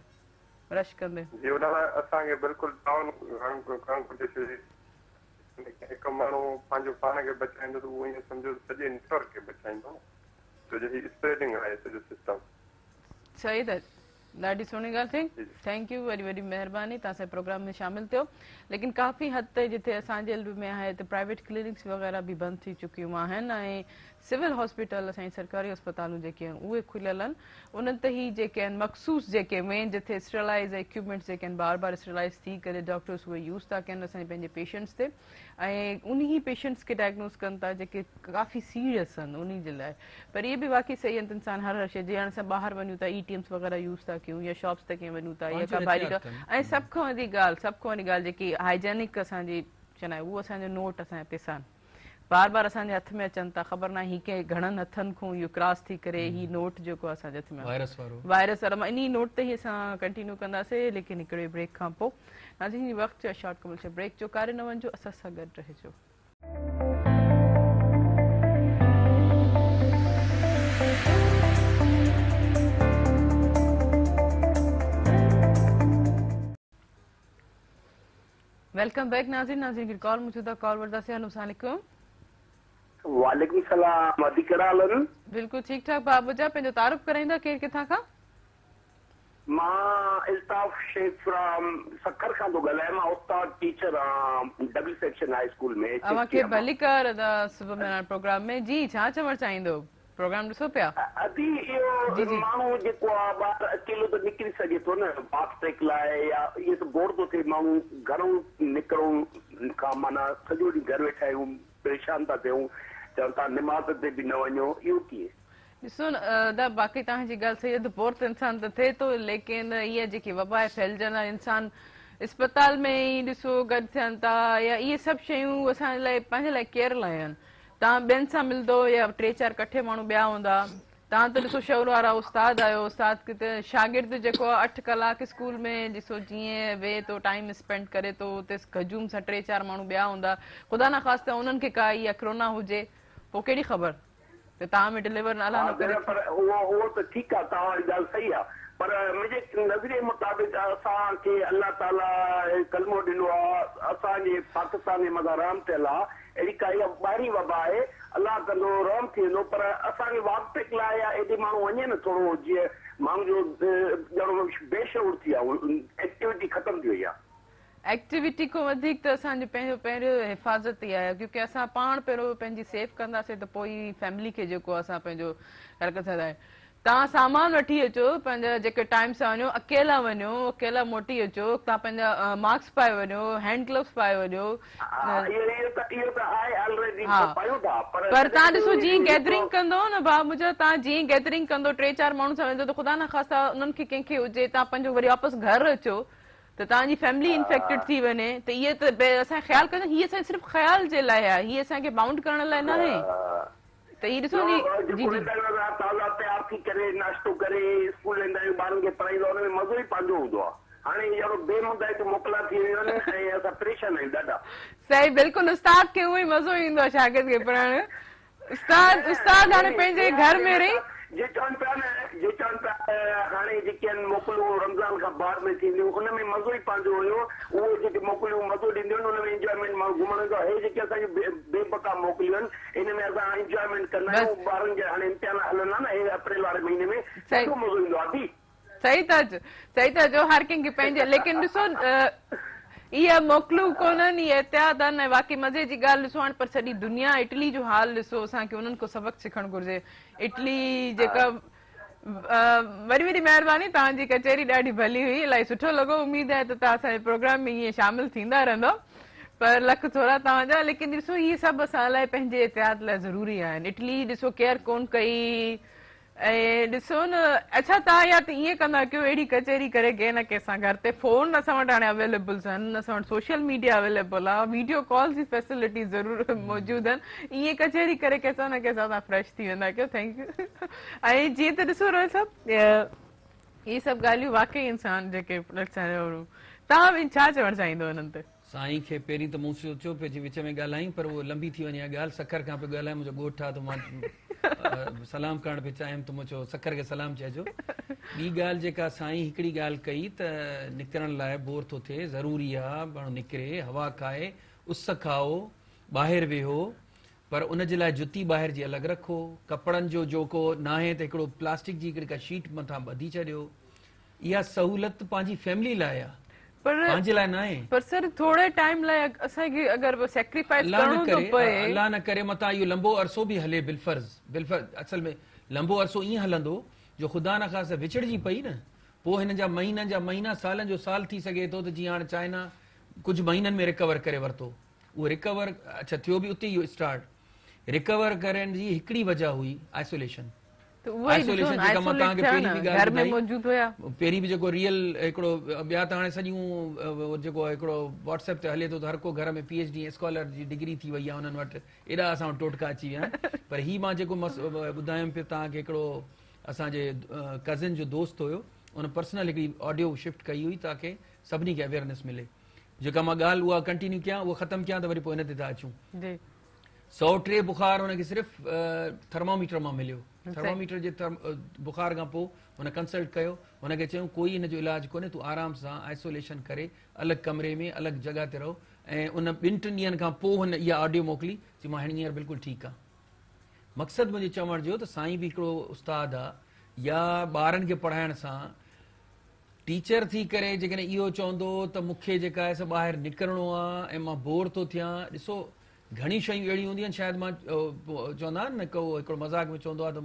रश कंदे? जी, उन लाइ असांखे बिल्कुलु टाउन करणु घुरिजे। हिकु माण्हू पंहिंजो पाण खे बचाईंदो त उहो ईअं सम्झो सॼे नेटवर्क खे बचाईंदो, छो जो हीअ स्प्रेडिंग आहे सॼो सिस्टम। सही त ॾाढी सुहिणी ॻाल्हि थी। थैंक यू, वॾी वॾी महिरबानी, तव्हां असांजे प्रोग्राम में शामिल थियो। लेकिन काफ़ी हद ताईं जिथे असांजे इल्म में आहे त प्राइवेट क्लिनिक्स वग़ैरह बि बंदि थी चुकियूं आहिनि ऐं सिविल हॉस्पिटल असांजी सरकारी अस्पतालूं जेके आहिनि उहे खुलियल आहिनि। उन्हनि ते ई जेके आहिनि मखसूस जेके मेन जिथे स्टरलाइज़ इक्विपमेंट्स जेके आहिनि बार बार स्टरलाइज़ थी करे डॉक्टर्स उहे यूज़ था कनि असांजे पंहिंजे पेशेंट्स ते, ऐं उन ई पेशेंट्स खे डायग्नोस कनि था जेके काफ़ी सीरियस आहिनि उन जे लाइ। पर इहे बि वाक़ई सही आहिनि त इंसान हर शइ जीअं असां ॿाहिरि वञूं था ETMs वग़ैरह यूज़ था कयूं या शॉप्स ते कीअं वञूं था या का भारी ऐं सभु खां वॾी ॻाल्हि जेकी हाइजेनिक असांजी चवंदा आहियूं उहो असांजो नोट असांजा पैसा आहिनि बार बार असांजे हथ में अचनि था, ख़बर न आहे ही कंहिं घणनि हथनि खां इहो क्रॉस थी करे ही नोट जेको असांजे हथ में वायरस वारो मां इन नोट ते ई असां कंटिन्यू कंदासीं, लेकिन हिकिड़े ब्रेक खां पोइ नाज़रीन वक़्तु शॉर्ट कमर्शियल ब्रेक जो कार्य न वञिजो, असां सां गॾु रहिजो। वेलकम बैक नाज़रीन की कॉल मौजूदा कॉल वरदासीं। हेलो अस्सलाम वालेकुम। वालेकुम सलाम, अधिकरालन बिल्कुल ठीक ठाक बाबू जा, पंहिंजो तारुफ कराईंदा केर किथां खां? मां इल्ताफ शेख फ्रॉम सखर खां थो ॻाल्हायां, मां उस्ताद टीचर आहियां डबल सेक्शन हाई स्कूल में। अवांखे भलीकार दा सुबह में प्रोग्राम में जी छा चवण चाहींदो? प्रोग्राम ॾिसो पिया? अदी इहो माण्हू जेको आहे ॿार अकेलो त निकिरी सघे थो न बाथ ट्रैक लाइ, या इहो त बोर थो थिए माण्हू घरों निकिरूं खां माना सॼो ॾींहुं घर वेठा आहियूं परेशान था थियूं, चवनि था निमाज़ ते बि न वञो, इहो कीअं? ॾिसो न बाक़ी तव्हांजी ॻाल्हि सही आहे त बोर त इंसान त थिए थो, लेकिन इहा जेकी वबा फैलजनि आहे इंसान अस्पताल में ई ॾिसो गॾु थियनि था या इहे सभु शयूं असांजे लाइ पंहिंजे लाइ केयर लाइ आहिनि। तव्हां ॿियनि सां मिलंदो या 3-4 कठे माण्हू ॿिया हूंदा, तव्हां त ॾिसो शौर वारा उस्ताद आहियो, उस्ताद किथे शागिर्द जेको आहे 8 कलाक स्कूल में ॾिसो जीअं वेहे थो टाइम स्पेंड करे थो, उते गजूम सां 3-4 माण्हू ॿिया हूंदा, ख़ुदा न ख़ास्ता उन्हनि खे का इहा कोरोना हुजे पोइ कहिड़ी ख़बर त तव्हां में डिलीवर न पर उहो त ठीकु आहे, तव्हांजी ॻाल्हि सही आहे, पर मुंहिंजे नज़रिए मुताबिक़ असांखे अलाह ताला कलमो ॾिनो आहे, असांजे पाकिस्तान जे मथां रहम थियल आहे, अहिड़ी काई ॿाहिरीं वबा आहे, अलाह कंदो रहम थी वेंदो, पर असांखे वाक़फ़ लाइ एॾे माण्हू वञे न थोरो, जीअं माण्हू जो ॼणो बेशऊर थी आहे, एक्टिविटी ख़तम थी वई आहे। एक्टिविटी को वधीक त असांजो पहिरियों हिफ़ाज़त ई आहे, क्योंकि असां पाण पहिरियों पंहिंजी सेफ कंदासीं त पोइ ई फैमिली खे जेको असां पंहिंजो हरकत आहे। तव्हां सामान वठी अचो, पंहिंजा जेके टाइम सां वञो, अकेला वञो, अकेला मोटी अचो, तव्हां पंहिंजा मास्क पाए वञो, हैंड ग्लव्स पाए वञो। पर तव्हां ॾिसो जीअं गैदरिंग कंदो न भाउ मुंहिंजा, तव्हां जीअं गैदरिंग कंदो 3-4 माण्हू सां वेंदो त ख़ुदा न ख़ास्ता उन्हनि खे कंहिंखे हुजे, तव्हां पंहिंजो वरी वापसि घर अचो त तव्हांजी फैमिली इन्फेक्टेड थी वञे, त इहे त असां ख़्यालु कंदा, हीअ असांजे सिर्फ़ु ख़्याल जे लाइ आहे, हीअ असांखे बाउंड करण लाइ न आहे। त हीअ ॾिसो ताज़ा तयार थी करे नाश्तो करे स्कूल वेंदा आहियूं, ॿारनि खे पढ़ाईंदो, हुन में मज़ो ई पंहिंजो हूंदो आहे। हाणे ॼणो बेमुदाइत मोकला थी वियूं आहिनि ऐं असां परेशान आहियूं ॾाढा। सही, बिल्कुलु। उस्ताद खे उहो ई मज़ो ईंदो आहे शागिर्द खे पढ़ाइण। उस्ताद हाणे पंहिंजे घर में रही जे चवनि पिया हाणे जेके आहिनि मोकलूं रमज़ान खां बाद में थींदियूं, उन में मज़ो ई पंहिंजो हुयो। उहे जेके मोकलियूं मज़ो ॾींदियूं आहिनि, उन में इंजॉयमेंट माण्हू घुमण ईंदो आहे। हे जेके असांजी बेबका मोकलियूं आहिनि, इन में असां इंजॉयमेंट कंदा आहियूं। ॿारनि जा हाणे इम्तिहान हलंदा न, हे अप्रैल वारे महीने में, ॾाढो मज़ो ईंदो आहे। सही था चओ, हर कंहिंखे पंहिंजे, लेकिन ॾिसो इहा मोकलूं कोन्हनि, इहे एहतियात आहिनि। ऐं वाक़ई मज़े जी ॻाल्हि ॾिसो हाणे, पर सॼी दुनिया इटली जो हाल ॾिसो, असांखे उन्हनि खां सबक़ सिखणु घुरिजे। इटली जेका वॾी वॾी महिरबानी, तव्हांजी कचहरी ॾाढी भली हुई, इलाही सुठो लॻो। उमेद आहे त तव्हां असांजे प्रोग्राम में ईअं शामिल थींदा रहंदो, पर लख थोरा तव्हांजा। लेकिन ॾिसो इहे सभु असां लाइ पंहिंजे एहतियात लाइ ज़रूरी आहिनि। इटली ॾिसो केयर कोन कई, ऐं ॾिसो न, अच्छा तव्हां या त ईअं कंदा कयो, अहिड़ी कचहरी करे कंहिं न कंहिंसां घर ते फ़ोन असां वटि हाणे अवेलेबल आहिनि, असां वटि सोशल मीडिया अवेलेबल आहे, वीडियो कॉल जी फैसिलिटी ज़रूरु मौजूदु आहिनि। ईअं कचहरी करे कंहिंसां न कंहिंसां तव्हां फ्रेश थी वेंदा कयो। Thank U. ऐं जीअं त ॾिसो रोहित साहब, इहे सभु ॻाल्हियूं वाक़ई इंसान जेके तव्हां बि छा चवणु चाहींदो हिननि ते? साईं खे पहिरीं त मूं सोचियो पियो विच में ॻाल्हायूं, पर उहो लंबी थी वञे ॻाल्हि। सखर खां पियो ॻाल्हायां, मुंहिंजो ॻोठु आहे त मां सलाम करणु पियो चाहियां, त मूं चयो सखर खे सलाम चइजो। ॿी ॻाल्हि जेका साईं हिकिड़ी ॻाल्हि कई त निकिरण लाइ बोर थो थिए, ज़रूरी आहे माण्हू निकिरे, हवा खाए, उस खाओ, ॿाहिरि वेहो, पर उनजे लाइ जुती ॿाहिरि जी अलॻि रखो। कपिड़नि जो जेको न आहे त हिकिड़ो प्लास्टिक जी हिकिड़ी का शीट मथां ॿधी छॾियो। इहा सहूलियत पंहिंजी फैमिली लाइ आहे, पंहिंजे लाइ न आहे। पर सर थोरे टाइम लाइ असांखे अगरि सैक्रिफाइस करणो थो पए, अल्लाह न करे मथां इहो लंबो अरसो बि हले, बिलफर्ज़ असल में लंबो अरसो ईअं हलंदो जो ख़ुदा न ख़ास विछड़जी पई न, पोइ हिन जा महीननि जा महीना, सालनि जो साल थी सघे थो। त जीअं हाणे चाइना कुझु महीननि में रिकवर करे वरितो, उहो रिकवर अच्छा थियो बि उते ई स्टार्ट। रिकवर करण जी हिकिड़ी वजह हुई आइसोलेशन। आइसोलेशन जेका मां तव्हांखे पहिरीं बि ॻाल्हि ॿुधाई, पहिरीं बि जेको रियल हिकिड़ो, ॿिया त हाणे सॼियूं जेको हिकिड़ो व्हाट्सएप ते हले थो त हर को घर में PhD स्कॉलर जी डिग्री थी वई आहे उन्हनि वटि, एॾा असां वटि टोटका अची विया आहिनि। पर हीअ मां जेको ॿुधायुमि पियो तव्हांखे, हिकिड़ो असांजे कज़िन जो दोस्त हुयो, उन पर्सनल हिकिड़ी ऑडियो शिफ्ट कई हुई ताकी सभिनी खे अवेयरनेस मिले। जेका मां ॻाल्हि उहा कंटिन्यू कयां, उहा ख़तमु कयां त वरी पोइ हिन ते था अचूं। 103 बुखार हुनखे सिर्फ़ु थर्मामीटर मां मिलियो। थर्मामीटर जे बुखार खां पोइ हुन कंसल्ट कयो, हुनखे चयूं कोई हिन जो इलाजु कोन्हे, तूं आराम सां आइसोलेशन करे अलॻि कमरे में अलॻि जॻह ते रहो। ऐं उन 2-3 ॾींहंनि खां पोइ हुन इहा ऑडियो मोकिली चई मां हींअर बिल्कुलु ठीकु आहे। मक़सदु मुंहिंजे चवण जो त साईं बि हिकिड़ो उस्ताद आहे, या ॿारनि खे पढ़ाइण सां टीचर थी करे जेकॾहिं इहो चवंदो त मूंखे जेका आहे सो ॿाहिरि निकिरणो आहे ऐं मां बोर थो थियां। ॾिसो घणी शयूं अहिड़ियूं हूंदियूं आहिनि, शायदि मां चवंदा आहिनि न, को हिकिड़ो मज़ाक में चवंदो आहे त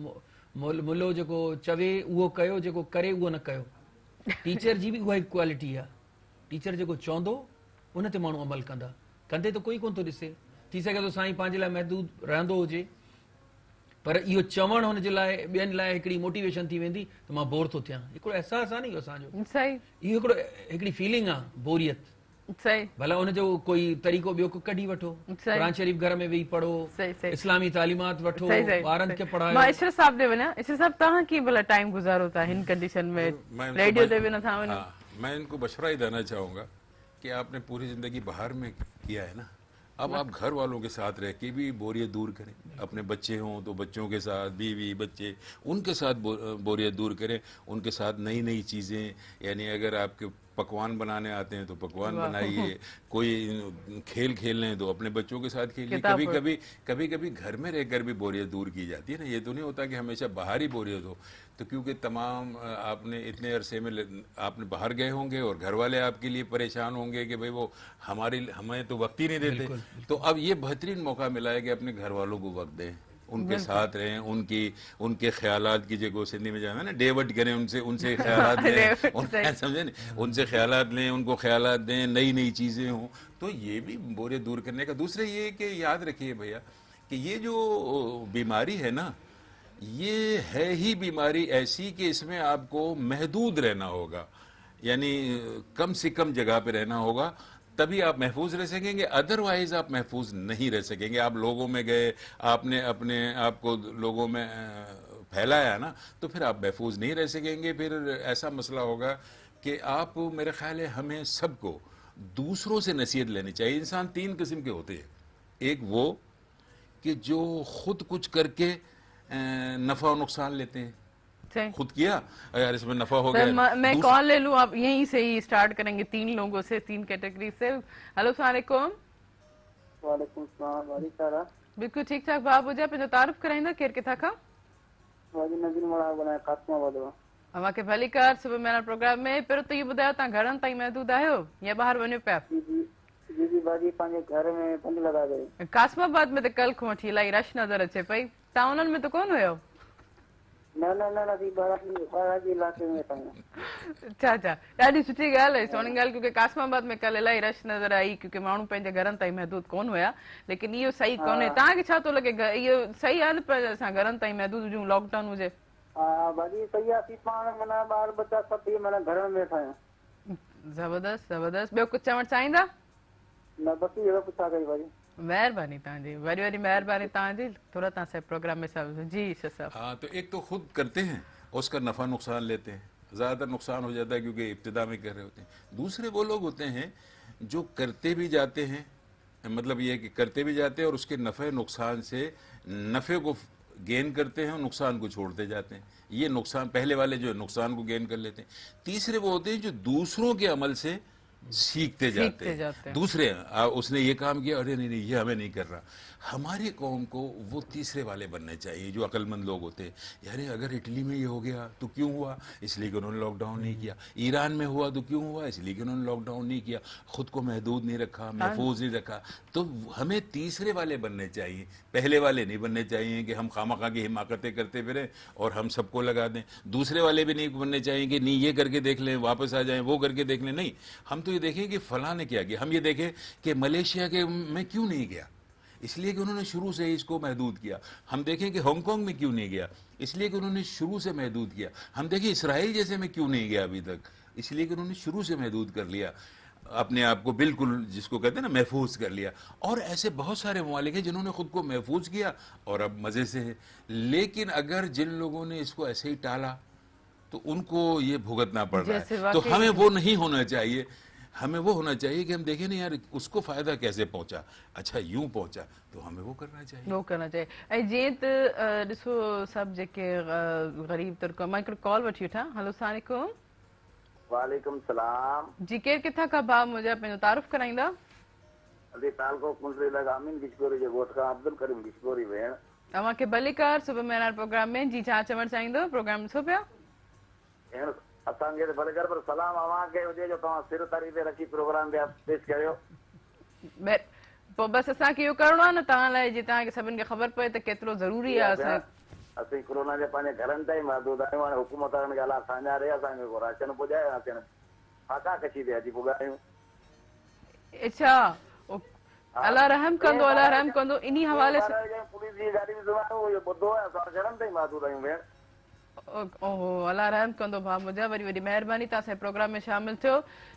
मुलो जेको चवे उहो कयो, जेको करे उहो न कयो। टीचर जी बि उहा ई क्वालिटी आहे, टीचर जेको चवंदो उन ते माण्हू अमल कंदे त कोई कोन थो ॾिसे। थी सघे थो साईं पंहिंजे लाइ महदूद रहंदो हुजे, पर इहो चवणु हुनजे लाइ ॿियनि लाइ हिकिड़ी मोटिवेशन थी वेंदी त मां बोर थो थियां। हिकिड़ो अहसासु आहे न इहो असांजो, इहो हिकिड़ी फीलिंग आहे बोरियत। भला हुनजो कोई तरीक़ो ॿियो कढी वठो, क़ुरान शरीफ़ घर में वेही पढ़ो, इस्लामी तालीमात वठो, ॿारनि खे पढ़ायो। मां इशरत साहब ॾे वञा। इशरत साहब तव्हां कीअं भला टाइम गुज़ारो था हिन कंडीशन में, रेडियो ते बि नथा वञो? मैं इनको मशवरा ही देना चाहूँगा कि आपने पूरी ज़िंदगी बाहर में किया है ना, अब आप घर वालों के साथ रह के भी बोरियत दूर करें, अपने बच्चे हों तो बच्चों के साथ, बीवी बच्चे उनके साथ बोरियत दूर करें, उनके साथ नई नई चीज़ें, यानी अगर आपके पकवान बनाने आते हैं तो पकवान बनाइए, कोई खेल खेल लें तो अपने बच्चों के साथ खेलिए। कभी कभी घर में रहकर भी बोरियत दूर की जाती है ना, ये तो नहीं होता कि हमेशा बाहर ही बोरियत हो। तो क्योंकि तमाम आपने इतने अरसे में आपने बाहर गए होंगे और घर वाले आपके लिए परेशान होंगे कि भाई वो हमें तो वक्त ही नहीं देते, तो अब ये बेहतरीन मौका मिला है कि अपने घर वालों को वक्त दें, उनके साथ रहें, उनके ख्यालात की जगह सिंधी में जाना ना डेवट करें, उनसे ख्यालात लें, समझे ना, उनसे ख्यालात लें, उनको ख्यालात दें, नई नई चीज़ें हों, तो ये भी बोरियत दूर करने का। दूसरे ये कि याद रखिए भैया कि ये जो बीमारी है ना, ये है ही बीमारी ऐसी कि इसमें आपको महदूद रहना होगा, यानी कम से कम जगह पे रहना होगा, तभी आप महफूज रह सकेंगे, अदरवाइज आप महफूज नहीं रह सकेंगे। आप लोगों में गए, आपने अपने आप को लोगों में फैलाया ना, तो फिर आप महफूज नहीं रह सकेंगे। फिर ऐसा मसला होगा कि आप, मेरे ख्याल है हमें सबको दूसरों से नसीहत लेनी चाहिए। इंसान 3 किस्म के होते हैं, एक वो कि जो खुद कुछ करके नफा और नुकसान लेते हैं, खुद किया यार इसमें नफा हो गया। मैं कॉल ले लूं, आप यहीं से ही स्टार्ट करेंगे 3 लोगों से, 3 कैटेगरी से। हेलो अस्सलाम वालेकुम। वालेकुम सलाम, वालेकुम। बिल्कुल ठीक ठाक बाबू मुझे पे तारुफ कराइंदा केर किथा का वाजी नज़ीर मोड़ा बनाए कासमाबाद वा अमा के भली कार सुबह मेरा प्रोग्राम में पर तो ये बताया ता घरन ताई महदूद आयो या बाहर वने पे जी बाजी पांजे घर में पंज लगा गए। कासमाबाद में तो कल को वठी लाई रश नजर अचे पई, टाउनन में तो कोन हुयो? ना ना ना दी बारा जी इलाके में था। अच्छा अच्छा, ॾाढी सुठी ॻाल्हि आहे, सोनी ॻाल्हि, क्योंकि कासमाबाद में कल इलाही रश नज़र आई, क्योंकि माण्हू पंहिंजे घरनि ताईं महदूद कोन हुया, लेकिन इहो सही कोन्हे। तव्हांखे छा थो लॻे, इहो सही आहे न पर असां घरनि ताईं महदूद हुजूं, लॉकडाउन हुजे? हा भाॼी सही आहे, पाण माना ॿार बच्चा सभु माना घर में वेठा आहियूं। ज़बरदस्त ज़बरदस्त। ॿियो कुझु चवणु चाहींदा? न बस इहो पुछा कई भाॼी। मेहरबानी तव्हांजी, वरी वरी मेहरबानी तव्हांजी, थोड़ा तव्हां से प्रोग्राम में सब जी साहब। हाँ, तो एक तो खुद करते हैं और उसका नफा नुकसान लेते हैं, ज़्यादातर नुकसान हो जाता है क्योंकि इब्तिदा में कर रहे होते हैं। दूसरे वो लोग होते हैं जो करते भी जाते हैं, मतलब ये कि करते भी जाते हैं और उसके नफ़े नुकसान से नफ़े को गेन करते हैं और नुकसान को छोड़ते जाते हैं। ये नुकसान, पहले वाले जो नुकसान को गेन कर लेते हैं। तीसरे वो होते हैं जो दूसरों के अमल से सीखते जाते हैं। दूसरे उसने ये काम किया, अरे नहीं नहीं ये हमें नहीं कर रहा। हमारी कौम को वो तीसरे वाले बनने चाहिए जो अक्लमंद लोग होते हैं। यार अगर इटली में ये हो गया तो क्यों हुआ? इसलिए कि उन्होंने लॉकडाउन नहीं किया। ईरान में हुआ तो क्यों हुआ? इसलिए कि उन्होंने लॉकडाउन नहीं किया, खुद को महदूद नहीं रखा, महफूज नहीं रखा। तो हमें तीसरे वाले बनने चाहिए, पहले वाले नहीं बनने चाहिए कि हम खामखा की हिमाकतें करते फिरें और हम सबको लगा दें। दूसरे वाले भी नहीं बनने चाहिए कि नहीं ये करके देख लें वापस आ जाएं, वो करके देख लें। नहीं, हम तो ये देखें कि फलां ने क्या किया। हम ये देखें कि मलेशिया के में क्यों नहीं गया, इसलिए कि उन्होंने शुरू से ही इसको महदूद किया। हम देखें कि हांगकांग में क्यों नहीं गया, इसलिए कि उन्होंने शुरू से महदूद किया। हम देखें इसराइल जैसे में क्यों नहीं गया अभी तक, इसलिए कि उन्होंने शुरू से महदूद कर लिया, अपने आप को बिल्कुल जिसको कहते हैं ना महफूज कर लिया। और ऐसे बहुत सारे ममालिक हैं जिन्होंने खुद को महफूज किया और अब मज़े से है। लेकिन अगर जिन लोगों ने इसको ऐसे ही टाला तो उनको ये भुगतना पड़ रहा है। तो हमें वो नहीं होना चाहिए। हमें वो होना चाहिए कि हम देखें ना यार उसको फ़ायदा कैसे पहुंचा, अच्छा यूं पहुंचा, तो हमें वो करना चाहिए। वो करना चाहिए। ऐं जीअं त ॾिसो सभु जेके ग़रीब तबक़ो, मां हिकिड़ो कॉल वठी वठां। हेलो अस्सलाम वालेकुम। वालेकुम सलाम जी, केरु किथां खां भाउ मुंहिंजा, पंहिंजो तारुफ़ कराईंदा? अभी तालको कुंडली लगा अमीन बिचकोरी जे गोठ खां अब्दुल करीम बिचकोरी भेण। तव्हांखे भली कार सुबह मेरा प्रोग्राम में जी छा चवणु चाहींदो? प्रोग्राम ॾिसो पिया? भेण असांखे त भले कर पर सलाम अव्हांखे हुजे जो तव्हां सिर तारी ते रखी प्रोग्राम ते पेश करियो। पोइ बसि असांखे इहो करिणो आहे न तव्हां लाइ, जीअं तव्हांखे सभिनि खे ख़बर पए त केतिरो ज़रूरी आहे। असीं कोरोना जे पंहिंजे घरनि ताईं महदूद आहियूं। हाणे हुकूमत वारनि खे अलाह साञारे असांखे को राशन पुॼाए, असीं फाका कशी ते अची पुॻायूं। अच्छा, अलाह रहम कंदो, अलाह रहम कंदो। इन्ही हवाले से पुलिस जी गाॾी में सुभाणे इहो ॿुधो आहे, असां घरनि ताईं महदूद आहियूं भेण। ओहो, अलाह रहम कंदो भाउ मुंहिंजा, वरी वरी महिरबानी तव्हां असांजे प्रोग्राम में शामिल थियो।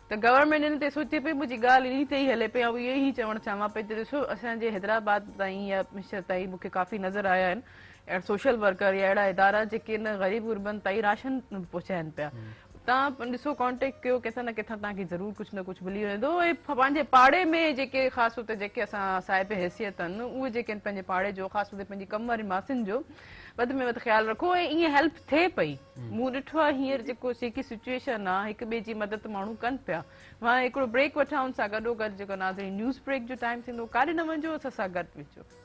त गवर्नमेंट इन ते सोचे पई, मुंहिंजी ॻाल्हि इन ते ई हले पई, ऐं इहो ई चवणु चाहियां पई त ॾिसो असांजे हैदराबाद ताईं या मिस्टर ताईं मूंखे काफ़ी नज़र आया आहिनि सोशल वर्कर या अहिड़ा इदारा जेके इन ग़रीब गुरबनि ताईं राशन पहुचाइनि पिया। तव्हां ॾिसो कॉन्टेक्ट कयो किथां न किथां तव्हांखे ज़रूरु कुझु न कुझु मिली वेंदो ऐं पंहिंजे पाड़े में जेके ख़ासि तौर ते जेके असां साहिब हैसियत आहिनि उहे जेके आहिनि पंहिंजे पाड़े जो ख़ासि तौर ते पंहिंजी कम वारी मासियुनि जो वधि में वधि ख़्यालु रखो ऐं ईअं हेल्प थिए पई मूं ॾिठो आहे हींअर जेकी सिचुएशन आहे हिक ॿिए जी मदद माण्हू कनि पिया मां हिकिड़ो ब्रेक वठां हुन सां गॾोगॾु जेको नाज़रीन न्यूज़ ब्रेक जो टाइम थींदो काॾे न वञो असां सां गॾु विझो